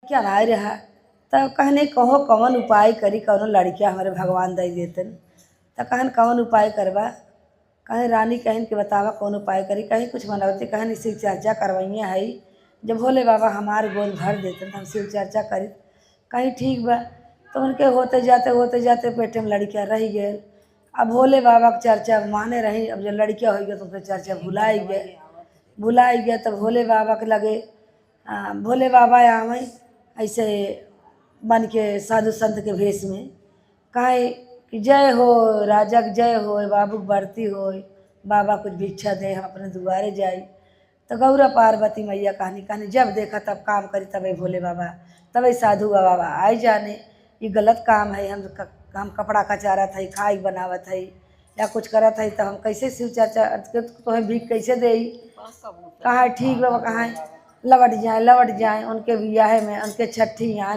क्या राय रहा तब कहने कहो कौन उपाय करी कौन लड़किया हमारे भगवान दे देतन। तो कहन कौन उपाय करवा। कहीं रानी कहन के बतावा कौन उपाय करी। कहीं कुछ मनौती कहन इसी चर्चा करवाइए है। जब भोले बाबा हमारे गोद भर देते तो हम शिव चर्चा करी। कहीं ठीक बा। तो उनके होते जाते पेटे में लड़कियाँ रह गए। अब भोले बाबा की चर्चा माने रही। अब जब लड़कियाँ हो गई तो फिर चर्चा भुलाई गए। तो भोले बाबा के लगे भोले बाबा आवे ऐसे बन के साधु संत के भेष में। कहे कि जय हो राजा की जय हो, बाबू की बढ़ती हो, बाबा कुछ भिक्षा दे, हम अपने दुआरे जाई। तो गौरा पार्वती मैया कहानी जब देखा तब काम करी, तबे भोले बाबा तबे साधु बाबा आई जाने ये गलत काम है। हम कपड़ा कचारत है, खाई बनावत है या कुछ करत है, तो हम कैसे शिव चर्चा तुम्हें भीख कैसे दे। कहा ठीक बाबा, कहाँ लवट जाए उनके बियाहे में, उनके छठी यहाँ